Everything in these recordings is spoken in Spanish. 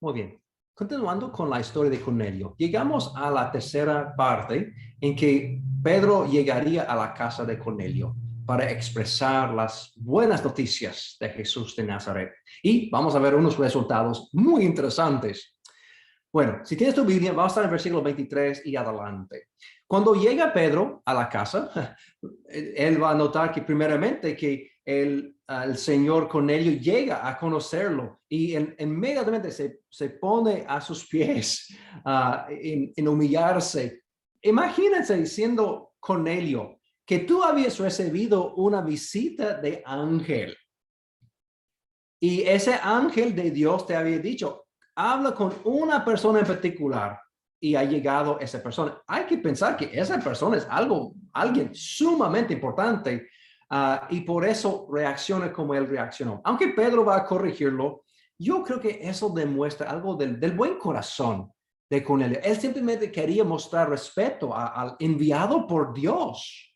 Muy bien. Continuando con la historia de Cornelio, llegamos a la tercera parte en que Pedro llegaría a la casa de Cornelio para expresar las buenas noticias de Jesús de Nazaret. Y vamos a ver unos resultados muy interesantes. Bueno, si tienes tu Biblia, vamos a estar en el versículo 23 y adelante. Cuando llega Pedro a la casa, él va a notar que primeramente que el señor Cornelio llega a conocerlo y inmediatamente se pone a sus pies en humillarse. Imagínense siendo Cornelio, que tú habías recibido una visita de ángel y ese ángel de Dios te había dicho, habla con una persona en particular y ha llegado esa persona. Hay que pensar que esa persona es alguien sumamente importante y por eso reacciona como él reaccionó. Aunque Pedro va a corregirlo, yo creo que eso demuestra algo del buen corazón de Cornelio. Él simplemente quería mostrar respeto al enviado por Dios.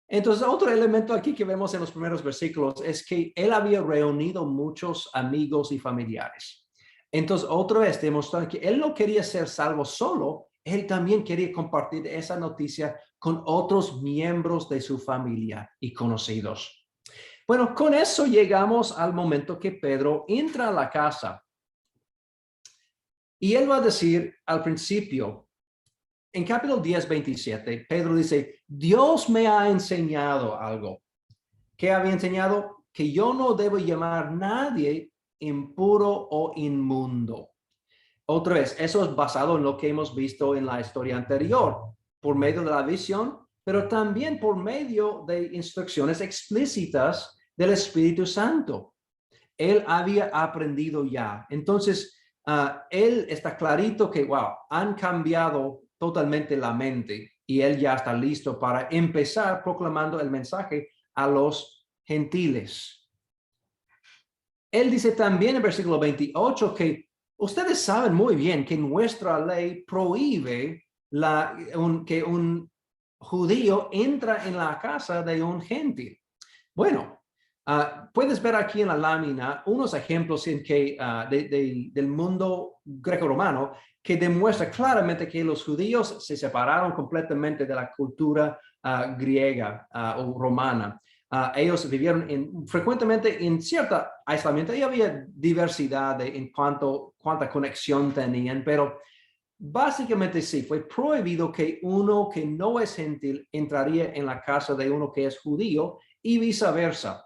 Entonces, otro elemento aquí que vemos en los primeros versículos es que él había reunido muchos amigos y familiares. Entonces, otra vez demostrando que él no quería ser salvo solo, él también quería compartir esa noticia con otros miembros de su familia y conocidos. Bueno, con eso llegamos al momento que Pedro entra a la casa. Y él va a decir al principio, en capítulo 10, 27, Pedro dice, Dios me ha enseñado algo. ¿Qué había enseñado? Que yo no debo llamar a nadie impuro o inmundo. Otra vez, eso es basado en lo que hemos visto en la historia anterior, por medio de la visión, pero también por medio de instrucciones explícitas del Espíritu Santo. Él había aprendido ya. Entonces, él está clarito que, wow, han cambiado totalmente la mente y él ya está listo para empezar proclamando el mensaje a los gentiles. Él dice también en versículo 28 que ustedes saben muy bien que nuestra ley prohíbe que un judío entra en la casa de un gentil. Bueno, puedes ver aquí en la lámina unos ejemplos en que, del mundo greco-romano que demuestra claramente que los judíos se separaron completamente de la cultura griega o romana. Ellos vivieron frecuentemente en cierto aislamiento y había diversidad en cuánta conexión tenían, pero básicamente sí, fue prohibido que uno que no es gentil entraría en la casa de uno que es judío y viceversa.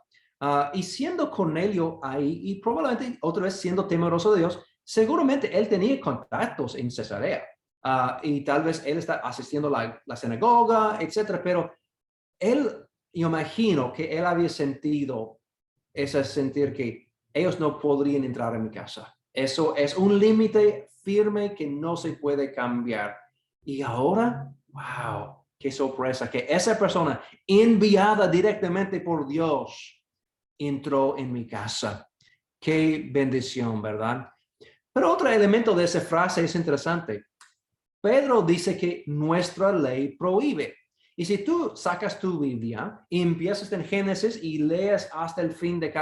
Y siendo Cornelio ahí, y probablemente otra vez siendo temeroso de Dios, seguramente él tenía contactos en Cesarea. Y tal vez él está asistiendo a la sinagoga, etcétera, pero él, yo imagino que él había sentido ese sentir que ellos no podrían entrar en mi casa. Eso es un límite firme que no se puede cambiar. Y ahora, wow, qué sorpresa que esa persona enviada directamente por Dios entró en mi casa. Qué bendición, ¿verdad? Pero otro elemento de esa frase es interesante. Pedro dice que nuestra ley prohíbe. Y si tú sacas tu Biblia y empiezas en Génesis y lees hasta el fin de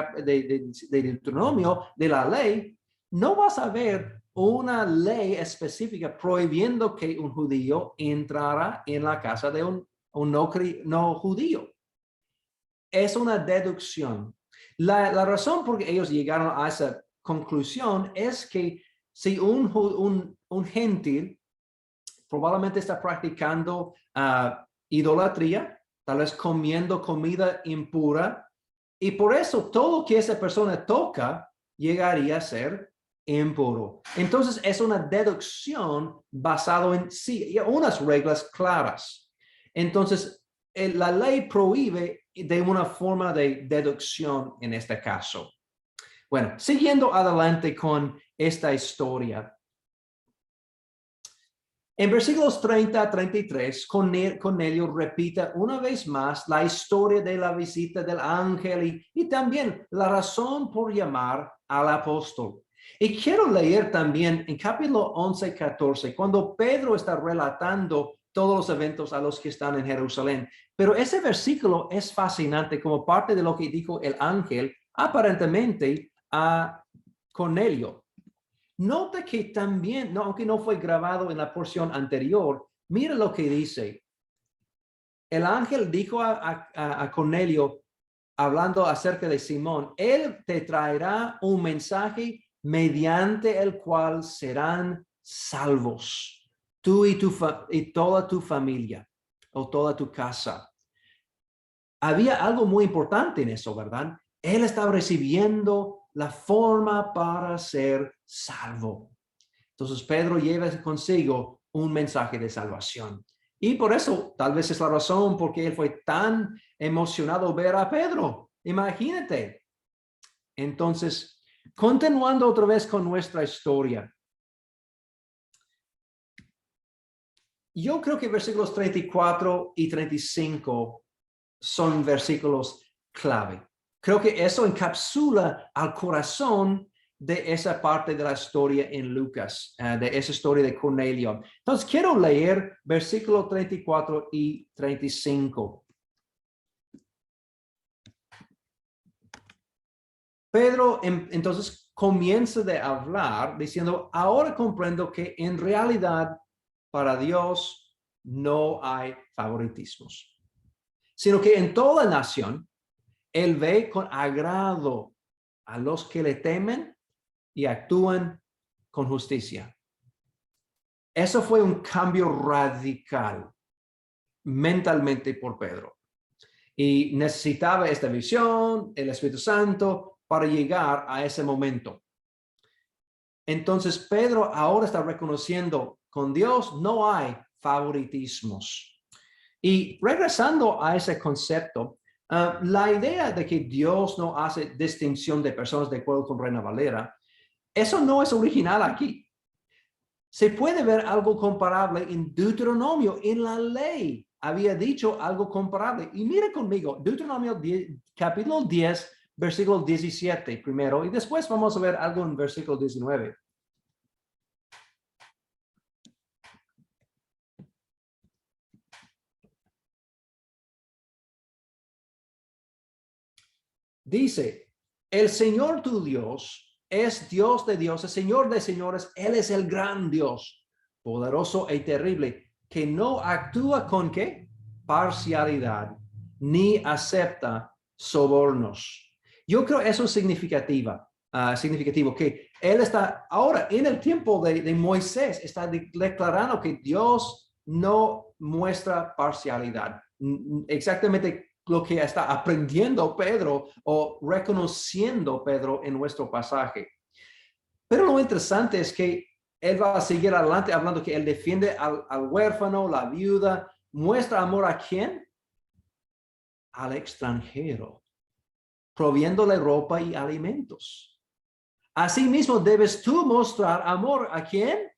Deuteronomio de la ley, no vas a ver una ley específica prohibiendo que un judío entrara en la casa de un no judío. Es una deducción. La razón por que ellos llegaron a esa conclusión es que si un gentil probablemente está practicando idolatría, tal vez comiendo comida impura, y por eso todo que esa persona toca llegaría a ser impuro. Entonces es una deducción basada en sí, unas reglas claras. Entonces la ley prohíbe de una forma de deducción en este caso. Bueno, siguiendo adelante con esta historia. En versículos 30 a 33, Cornelio repite una vez más la historia de la visita del ángel y también la razón por llamar al apóstol. Y quiero leer también en capítulo 11, 14, cuando Pedro está relatando todos los eventos a los que están en Jerusalén. Pero ese versículo es fascinante como parte de lo que dijo el ángel aparentemente a Cornelio. Nota que también, no, aunque no fue grabado en la porción anterior, mira lo que dice. El ángel dijo a Cornelio, hablando acerca de Simón, él te traerá un mensaje mediante el cual serán salvos, tú y toda tu familia o toda tu casa. Había algo muy importante en eso, ¿verdad? Él estaba recibiendo la forma para ser salvo. Entonces Pedro lleva consigo un mensaje de salvación. Y por eso, tal vez es la razón por qué él fue tan emocionado ver a Pedro. Imagínate. Entonces, continuando otra vez con nuestra historia. Yo creo que versículos 34 y 35 son versículos clave. Creo que eso encapsula al corazón de esa parte de la historia en Lucas, de esa historia de Cornelio. Entonces, quiero leer versículos 34 y 35. Pedro entonces comienza de hablar diciendo, ahora comprendo que en realidad para Dios no hay favoritismos, sino que en toda nación Él ve con agrado a los que le temen y actúan con justicia. Eso fue un cambio radical mentalmente por Pedro. Y necesitaba esta visión, el Espíritu Santo, para llegar a ese momento. Entonces Pedro ahora está reconociendo, con Dios no hay favoritismos. Y regresando a ese concepto, la idea de que Dios no hace distinción de personas, de acuerdo con Reina Valera, eso no es original aquí. Se puede ver algo comparable en Deuteronomio, en la ley había dicho algo comparable. Y mira conmigo, Deuteronomio 10, capítulo 10, versículo 17 primero, y después vamos a ver algo en versículo 19. Dice, el Señor tu Dios es Dios de dioses, Señor de señores, Él es el gran Dios, poderoso y terrible, que no actúa con ¿qué? Parcialidad, ni acepta sobornos. Yo creo eso es significativo, que Él está ahora en el tiempo de Moisés, está declarando que Dios no muestra parcialidad. Exactamente lo que está aprendiendo Pedro o reconociendo Pedro en nuestro pasaje. Pero lo interesante es que él va a seguir adelante hablando que él defiende al huérfano, la viuda, muestra amor a quién? Al extranjero, proviéndole ropa y alimentos. Asimismo, debes tú mostrar amor a quién?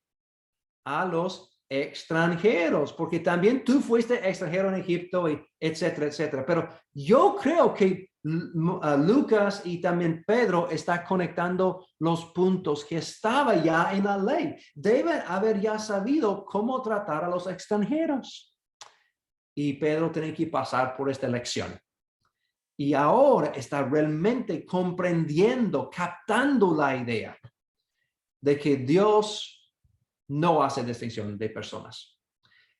A los extranjeros, porque también tú fuiste extranjero en Egipto, y etcétera, etcétera. Pero yo creo que Lucas y también Pedro está conectando los puntos que estaba ya en la ley. Deben haber ya sabido cómo tratar a los extranjeros. Y Pedro tiene que pasar por esta lección. Y ahora está realmente comprendiendo, captando la idea de que Dios no hace distinción de personas.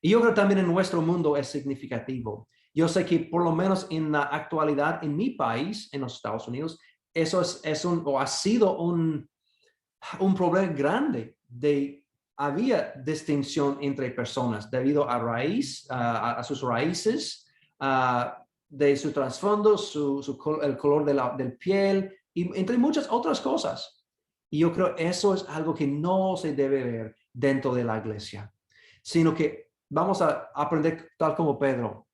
Y yo creo también en nuestro mundo es significativo. Yo sé que por lo menos en la actualidad en mi país, en los Estados Unidos, eso ha sido un problema grande había distinción entre personas debido a sus raíces, de su trasfondo, el color del piel y entre muchas otras cosas. Y yo creo eso es algo que no se debe ver dentro de la iglesia, sino que vamos a aprender tal como Pedro,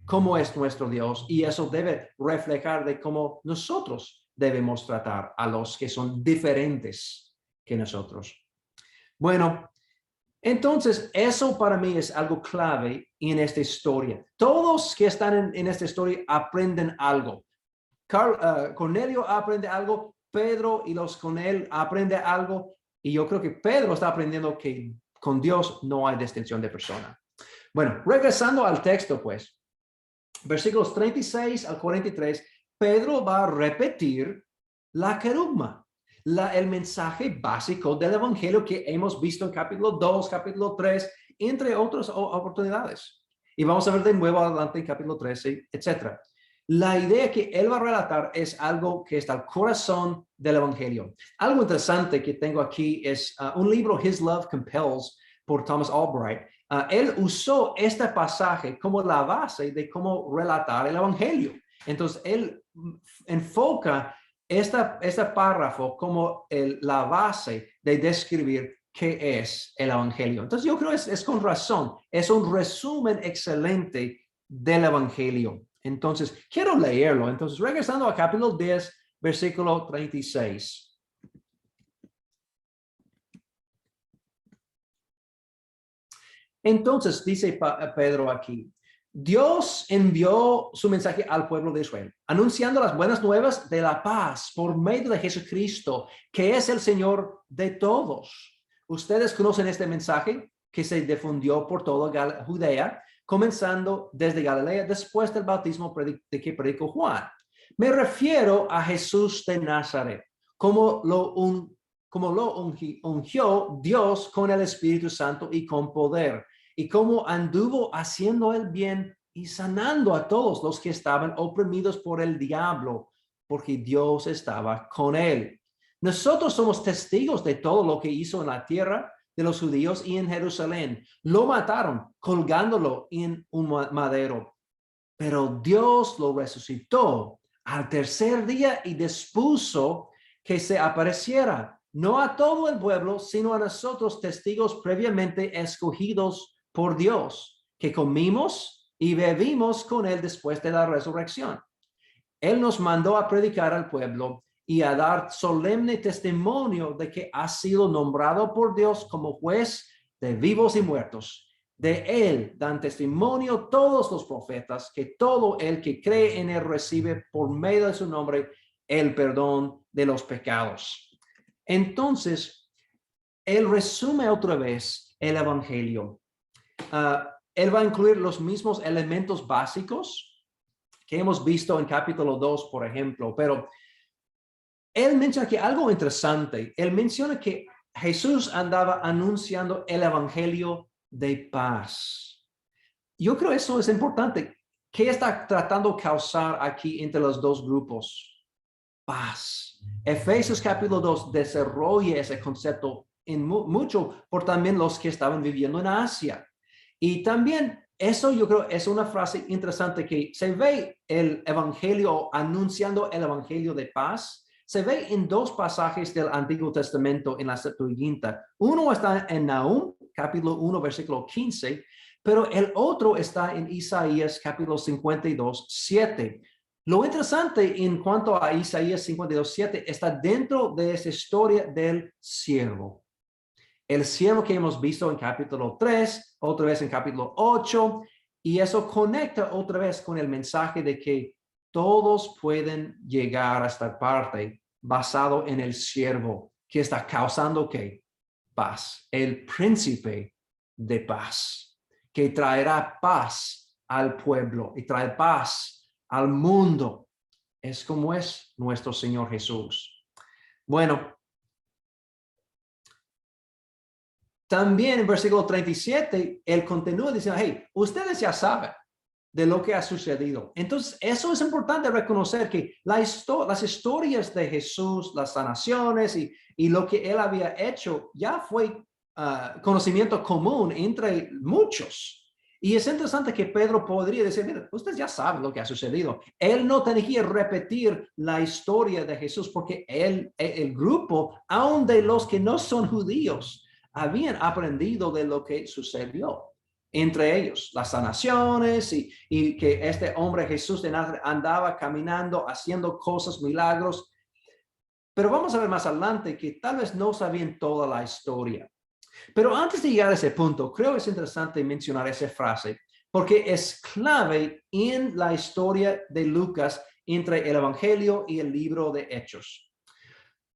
cómo es nuestro Dios, y eso debe reflejar de cómo nosotros debemos tratar a los que son diferentes que nosotros. Bueno, entonces eso para mí es algo clave en esta historia. Todos que están en esta historia aprenden algo. Cornelio aprende algo, Pedro y los con él aprenden algo, y yo creo que Pedro está aprendiendo que con Dios no hay distinción de persona. Bueno, regresando al texto, pues, versículos 36 al 43, Pedro va a repetir la querugma. el mensaje básico del evangelio que hemos visto en capítulo 2, capítulo 3, entre otras oportunidades. Y vamos a ver de nuevo adelante en capítulo 13, etcétera. La idea que él va a relatar es algo que está al corazón del evangelio. Algo interesante que tengo aquí es un libro, His Love Compels, por Thomas Albright. Él usó este pasaje como la base de cómo relatar el evangelio. Entonces, él enfoca este párrafo como la base de describir qué es el evangelio. Entonces, yo creo que es con razón. Es un resumen excelente del evangelio. Entonces, quiero leerlo. Entonces, regresando a capítulo 10, versículo 36. Entonces, dice Pedro aquí, Dios envió su mensaje al pueblo de Israel, anunciando las buenas nuevas de la paz por medio de Jesucristo, que es el Señor de todos. Ustedes conocen este mensaje que se difundió por toda Judea, comenzando desde Galilea después del bautismo de que predicó Juan. Me refiero a Jesús de Nazaret, como lo ungió Dios con el Espíritu Santo y con poder, y cómo anduvo haciendo el bien y sanando a todos los que estaban oprimidos por el diablo, porque Dios estaba con él. Nosotros somos testigos de todo lo que hizo en la tierra de los judíos y en Jerusalén. Lo mataron colgándolo en un madero, pero Dios lo resucitó al tercer día y dispuso que se apareciera, no a todo el pueblo, sino a nosotros, testigos previamente escogidos por Dios, que comimos y bebimos con él después de la resurrección. Él nos mandó a predicar al pueblo y a dar solemne testimonio de que ha sido nombrado por Dios como juez de vivos y muertos. De él dan testimonio todos los profetas, que todo el que cree en él recibe por medio de su nombre el perdón de los pecados. Entonces, él resume otra vez el evangelio. Él va a incluir los mismos elementos básicos que hemos visto en capítulo 2, por ejemplo, pero él menciona que algo interesante. Él menciona que Jesús andaba anunciando el evangelio de paz. Yo creo eso es importante. ¿Qué está tratando de causar aquí entre los dos grupos? Paz. Efesios capítulo 2 desarrolla ese concepto en mucho por también los que estaban viviendo en Asia. Y también eso yo creo es una frase interesante que se ve el evangelio anunciando el evangelio de paz. Se ve en dos pasajes del Antiguo Testamento en la Septuaginta. Uno está en Nahum, capítulo 1, versículo 15, pero el otro está en Isaías, capítulo 52, 7. Lo interesante en cuanto a Isaías 52, 7 está dentro de esa historia del siervo. El siervo que hemos visto en capítulo 3, otra vez en capítulo 8, y eso conecta otra vez con el mensaje de que todos pueden llegar a esta parte basado en el siervo que está causando ¿qué? Paz, el príncipe de paz, que traerá paz al pueblo y trae paz al mundo. Es como es nuestro Señor Jesús. Bueno, también en versículo 37, él continúa diciendo, hey, ustedes ya saben de lo que ha sucedido. Entonces, eso es importante reconocer que las historias de Jesús, las sanaciones y lo que él había hecho ya fue conocimiento común entre muchos. Y es interesante que Pedro podría decir, mira, ustedes ya saben lo que ha sucedido. Él no tenía que repetir la historia de Jesús porque el grupo, aun de los que no son judíos, habían aprendido de lo que sucedió. Entre ellos, las sanaciones y que este hombre Jesús de Nazaret andaba caminando, haciendo cosas, milagros. Pero vamos a ver más adelante que tal vez no sabían toda la historia. Pero antes de llegar a ese punto, creo que es interesante mencionar esa frase, porque es clave en la historia de Lucas entre el Evangelio y el libro de Hechos.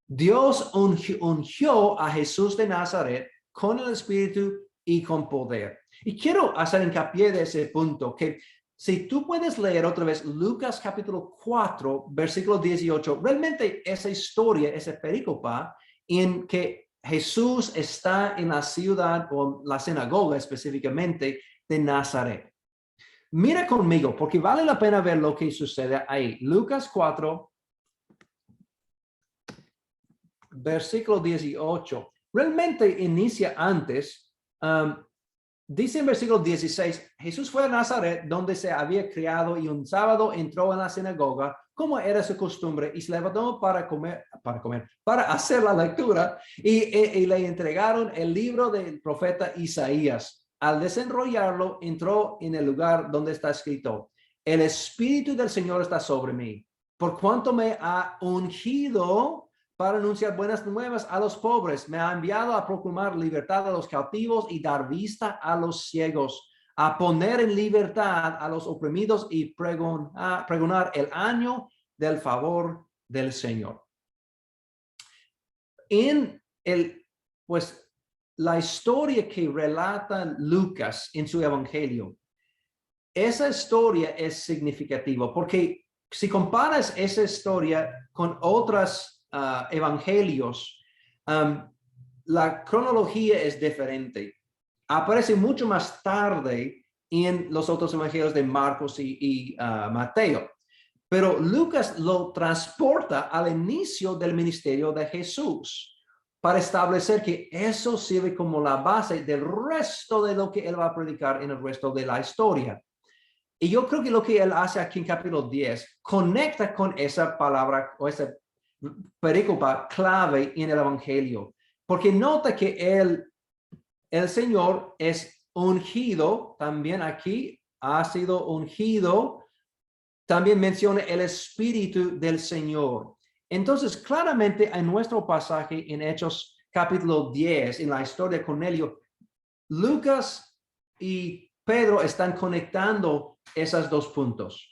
Dios ungió a Jesús de Nazaret con el Espíritu y con poder. Y quiero hacer hincapié de ese punto, que Si tú puedes leer otra vez Lucas capítulo 4, versículo 18, realmente esa historia, esa perícopa en que Jesús está en la ciudad o la sinagoga específicamente de Nazaret. Mira conmigo, porque vale la pena ver lo que sucede ahí. Lucas 4, versículo 18. Realmente inicia antes. Dice en versículo 16, Jesús fue a Nazaret, donde se había criado, y un sábado entró en la sinagoga, como era su costumbre, y se levantó para hacer la lectura, y le entregaron el libro del profeta Isaías. Al desenrollarlo, entró en el lugar donde está escrito: el Espíritu del Señor está sobre mí, por cuanto me ha ungido para anunciar buenas nuevas a los pobres. Me ha enviado a proclamar libertad a los cautivos y dar vista a los ciegos, a poner en libertad a los oprimidos y pregonar el año del favor del Señor. Pues la historia que relata Lucas en su evangelio, esa historia es significativa porque si comparas esa historia con otras evangelios, la cronología es diferente. Aparece mucho más tarde en los otros evangelios de Marcos y Mateo, pero Lucas lo transporta al inicio del ministerio de Jesús para establecer que eso sirve como la base del resto de lo que él va a predicar en el resto de la historia. Y yo creo que lo que él hace aquí en capítulo 10 conecta con esa palabra o esa perícopa clave en el evangelio, porque nota que el Señor es ungido, también aquí ha sido ungido, también menciona el Espíritu del Señor. Entonces, claramente en nuestro pasaje en Hechos capítulo 10, en la historia de Cornelio, Lucas y Pedro están conectando esos dos puntos.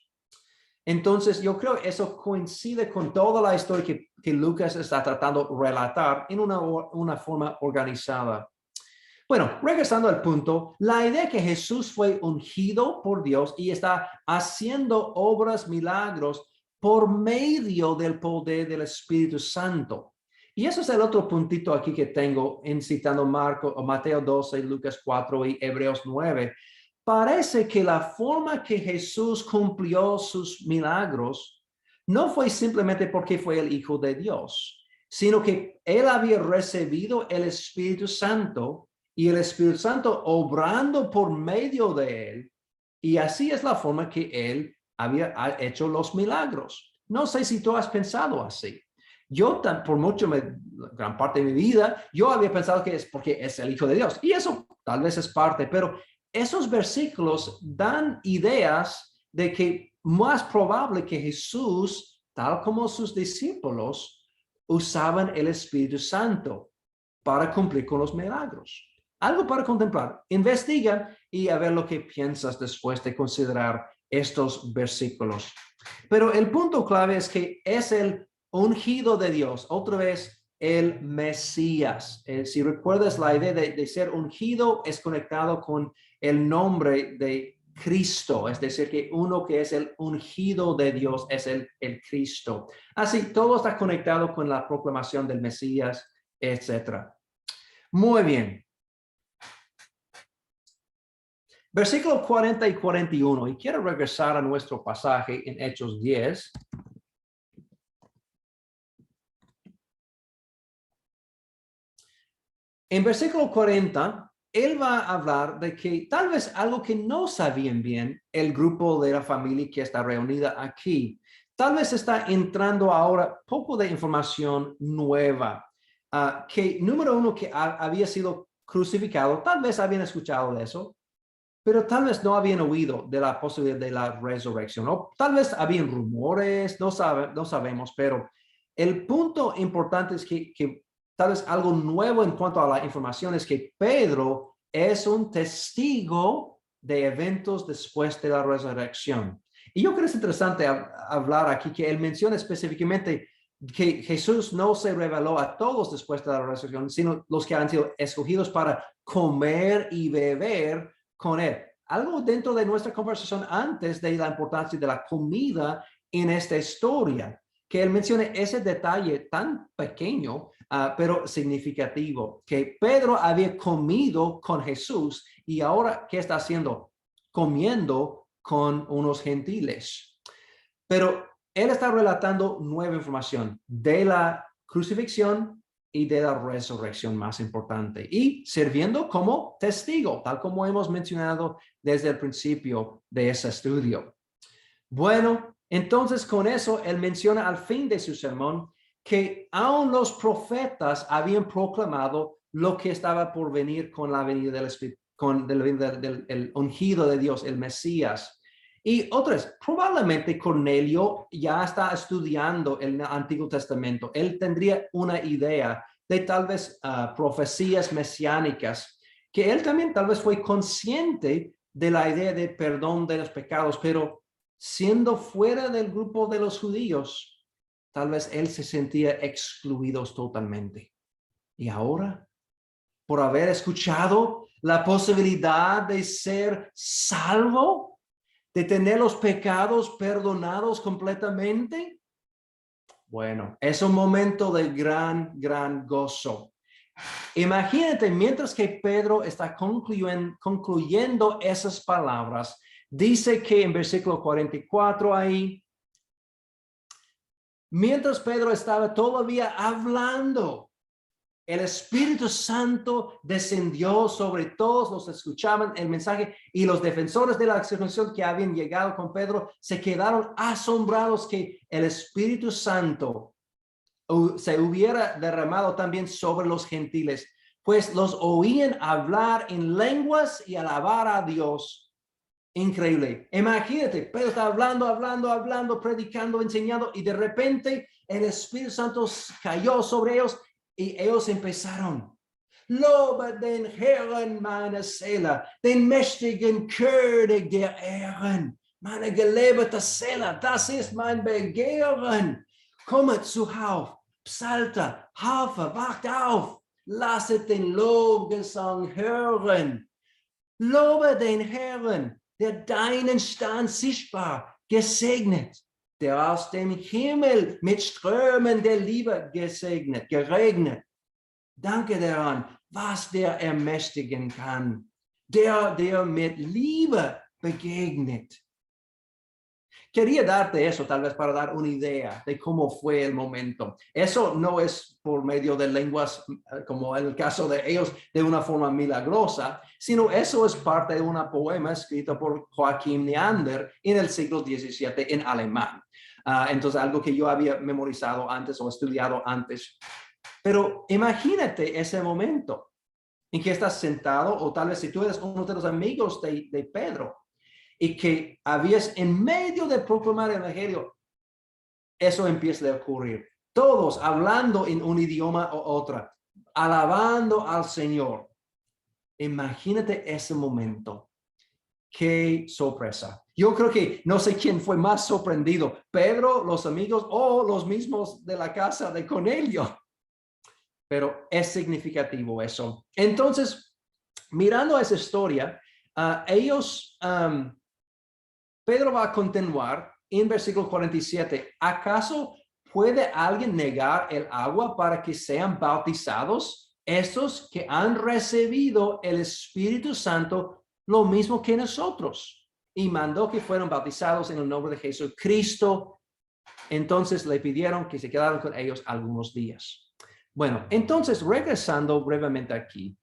Entonces, yo creo que eso coincide con toda la historia que Lucas está tratando de relatar en una forma organizada. Bueno, regresando al punto, la idea que Jesús fue ungido por Dios y está haciendo obras, milagros por medio del poder del Espíritu Santo. Y eso es el otro puntito aquí que tengo en citando Mateo 12, Lucas 4 y Hebreos 9. Parece que la forma que Jesús cumplió sus milagros no fue simplemente porque fue el Hijo de Dios, sino que él había recibido el Espíritu Santo y el Espíritu Santo obrando por medio de él. Y así es la forma que él había hecho los milagros. No sé si tú has pensado así. Yo, por gran parte de mi vida, yo había pensado que es porque es el Hijo de Dios. Y eso tal vez es parte, pero esos versículos dan ideas de que más probable que Jesús, tal como sus discípulos, usaban el Espíritu Santo para cumplir con los milagros. Algo para contemplar. Investiga y a ver lo que piensas después de considerar estos versículos. Pero el punto clave es que es el ungido de Dios. Otra vez, el Mesías. Si recuerdas, la idea de ser ungido es conectado con el nombre de Cristo, es decir, que uno que es el ungido de Dios es el Cristo. Así, todo está conectado con la proclamación del Mesías, etc. Muy bien. Versículo 40 y 41, y quiero regresar a nuestro pasaje en Hechos 10. En versículo 40, él va a hablar de que tal vez algo que no sabían bien el grupo de la familia que está reunida aquí, tal vez está entrando ahora poco de información nueva, que número uno, que había sido crucificado, tal vez habían escuchado de eso, pero tal vez no habían oído de la posibilidad de la resurrección, o tal vez habían rumores, no sabemos, pero el punto importante es que tal vez algo nuevo en cuanto a la información es que Pedro es un testigo de eventos después de la resurrección. Y yo creo que es interesante hablar aquí que él menciona específicamente que Jesús no se reveló a todos después de la resurrección, sino los que han sido escogidos para comer y beber con él. algo dentro de nuestra conversación antes de la importancia de la comida en esta historia, que él menciona ese detalle tan pequeño, pero significativo, que Pedro había comido con Jesús y ahora, ¿qué está haciendo? Comiendo con unos gentiles. Pero él está relatando nueva información de la crucifixión y de la resurrección más importante y sirviendo como testigo, tal como hemos mencionado desde el principio de ese estudio. Bueno, entonces con eso él menciona al fin de su sermón que aún los profetas habían proclamado lo que estaba por venir con la venida del Espíritu, con el ungido de Dios, el Mesías. Y otras, probablemente Cornelio ya está estudiando el Antiguo Testamento. Él tendría una idea de tal vez profecías mesiánicas, que él también tal vez fue consciente de la idea de perdón de los pecados, pero siendo fuera del grupo de los judíos, tal vez él se sentía excluido totalmente. Y ahora, por haber escuchado la posibilidad de ser salvo, de tener los pecados perdonados completamente, bueno, es un momento de gran gozo. Imagínate, mientras que Pedro está concluyendo esas palabras, dice que en versículo 44 ahí, mientras Pedro estaba todavía hablando, el Espíritu Santo descendió sobre todos los que escuchaban el mensaje y los defensores de la circuncisión que habían llegado con Pedro se quedaron asombrados que el Espíritu Santo se hubiera derramado también sobre los gentiles, pues los oían hablar en lenguas y alabar a Dios. Increíble. Imagínate, Pedro está hablando, predicando, enseñando, y de repente el Espíritu Santo cayó sobre ellos y ellos empezaron. Lobe den Herren meine Seele, den mächtigen König der Ehren, meine gelebte Seele, das ist mein Begehren. Kommet zu auf, Psalter, Harfe, wacht auf, lasset den Lobgesang hören. Lobe den Herren, der deinen Stand sichtbar gesegnet, der aus dem Himmel mit Strömen der Liebe geregnet. Danke daran, was der ermächtigen kann, der mit Liebe begegnet. Quería darte eso, tal vez para dar una idea de cómo fue el momento. Eso no es por medio de lenguas, como en el caso de ellos, de una forma milagrosa, sino eso es parte de un poema escrito por Joachim Neander en el siglo XVII en alemán. Entonces, algo que yo había memorizado antes o estudiado antes. Pero imagínate ese momento en que estás sentado, o tal vez si tú eres uno de los amigos de Pedro, y que habías en medio de proclamar el evangelio, eso empieza a ocurrir. Todos hablando en un idioma o otra, alabando al Señor. Imagínate ese momento. Qué sorpresa. Yo creo que no sé quién fue más sorprendido, Pedro, los amigos o los mismos de la casa de Cornelio. Pero es significativo eso. Entonces, mirando esa historia, Pedro va a continuar en versículo 47. ¿Acaso puede alguien negar el agua para que sean bautizados estos que han recibido el Espíritu Santo lo mismo que nosotros? Y mandó que fueran bautizados en el nombre de Jesucristo. Entonces le pidieron que se quedaran con ellos algunos días. Bueno, entonces regresando brevemente aquí,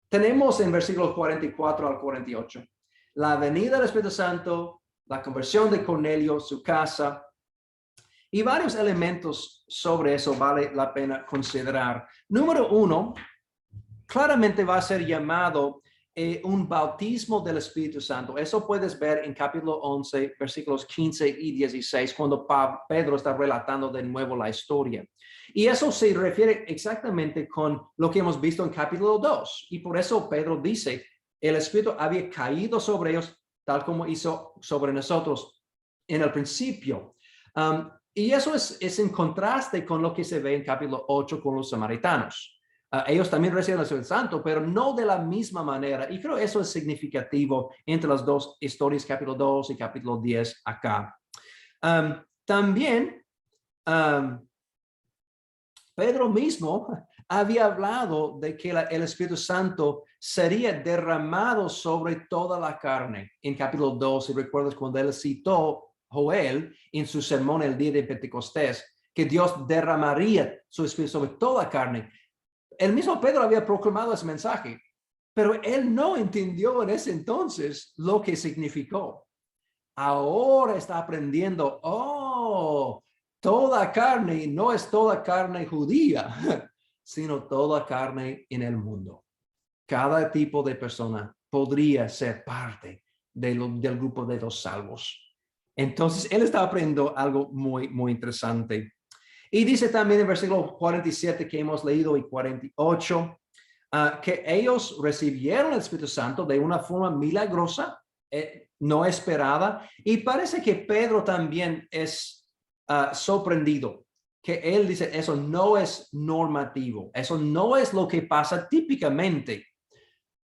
tenemos en versículos 44 al 48. La venida del Espíritu Santo, la conversión de Cornelio, su casa, y varios elementos sobre eso vale la pena considerar. Número uno, claramente va a ser llamado un bautismo del Espíritu Santo. Eso puedes ver en capítulo 11, versículos 15 y 16, cuando Pedro está relatando de nuevo la historia. Y eso se refiere exactamente con lo que hemos visto en capítulo 2. Y por eso Pedro dice, el Espíritu había caído sobre ellos, tal como hizo sobre nosotros en el principio. Y eso es en contraste con lo que se ve en capítulo 8 con los samaritanos. Ellos también reciben el Espíritu Santo, pero no de la misma manera. Y creo eso es significativo entre las dos historias, capítulo 2 y capítulo 10 acá. También Pedro mismo había hablado de que el Espíritu Santo sería derramado sobre toda la carne. En capítulo 2, si recuerdas cuando él citó Joel en su sermón el día de Pentecostés, que Dios derramaría su Espíritu sobre toda la carne. El mismo Pedro había proclamado ese mensaje, pero él no entendió en ese entonces lo que significó. Ahora está aprendiendo, toda carne no es toda carne judía, sino toda carne en el mundo. Cada tipo de persona podría ser parte del grupo de los salvos. Entonces, él está aprendiendo algo muy, muy interesante. Y dice también en versículo 47 que hemos leído y 48, que ellos recibieron el Espíritu Santo de una forma milagrosa, no esperada. Y parece que Pedro también es sorprendido, que él dice, eso no es normativo, eso no es lo que pasa típicamente.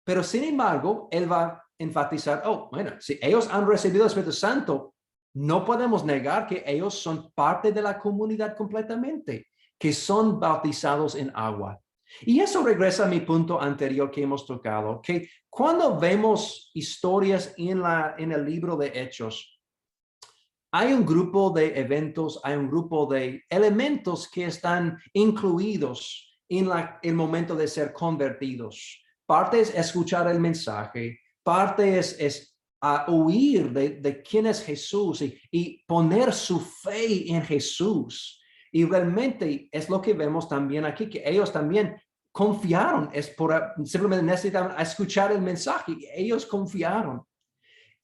Pero sin embargo, él va a enfatizar, bueno, si ellos han recibido el Espíritu Santo, no podemos negar que ellos son parte de la comunidad completamente, que son bautizados en agua. Y eso regresa a mi punto anterior que hemos tocado, que cuando vemos historias en el libro de Hechos, hay un grupo de eventos, hay un grupo de elementos que están incluidos en el momento de ser convertidos. Parte es escuchar el mensaje, parte es oír de quién es Jesús y poner su fe en Jesús. Y realmente es lo que vemos también aquí, que ellos también confiaron, simplemente necesitaban escuchar el mensaje, y ellos confiaron.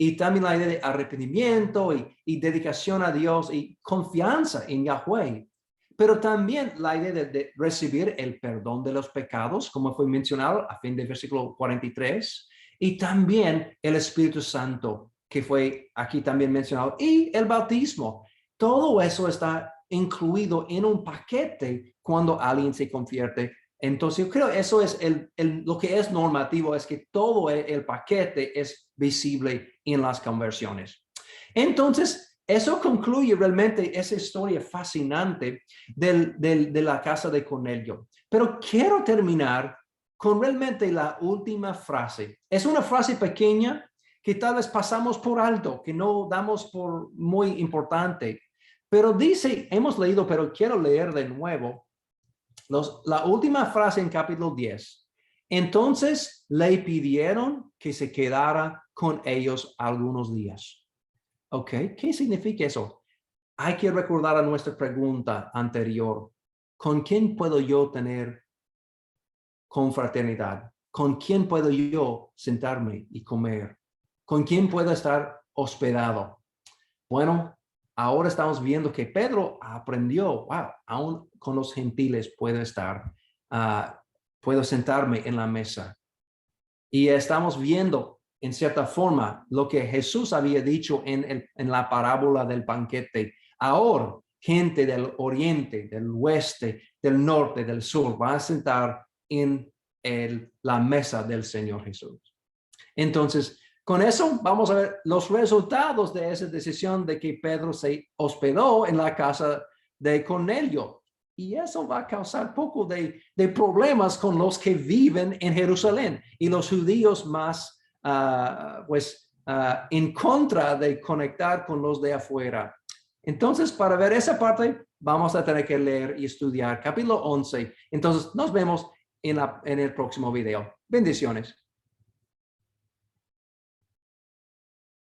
Y también la idea de arrepentimiento y dedicación a Dios y confianza en Yahweh. Pero también la idea de recibir el perdón de los pecados, como fue mencionado a fin del versículo 43. Y también el Espíritu Santo, que fue aquí también mencionado. Y el bautismo. Todo eso está incluido en un paquete cuando alguien se convierte. Entonces, yo creo eso es lo que es normativo, es que todo el paquete es visible en las conversiones. Entonces, eso concluye realmente esa historia fascinante de la casa de Cornelio. Pero quiero terminar con realmente la última frase. Es una frase pequeña que tal vez pasamos por alto, que no damos por muy importante. Pero dice, hemos leído, pero quiero leer de nuevo. La última frase en capítulo 10. Entonces le pidieron que se quedara con ellos algunos días. ¿Ok? ¿Qué significa eso? Hay que recordar a nuestra pregunta anterior. ¿Con quién puedo yo tener confraternidad? ¿Con quién puedo yo sentarme y comer? ¿Con quién puedo estar hospedado? Bueno, ahora estamos viendo que Pedro aprendió, aún con los gentiles puedo sentarme en la mesa. Y estamos viendo, en cierta forma, lo que Jesús había dicho en la parábola del banquete. Ahora, gente del oriente, del oeste, del norte, del sur, van a sentar en la mesa del Señor Jesús. Entonces, con eso vamos a ver los resultados de esa decisión de que Pedro se hospedó en la casa de Cornelio. Y eso va a causar poco de problemas con los que viven en Jerusalén y los judíos más, en contra de conectar con los de afuera. Entonces, para ver esa parte, vamos a tener que leer y estudiar capítulo 11. Entonces, nos vemos en el próximo video. Bendiciones.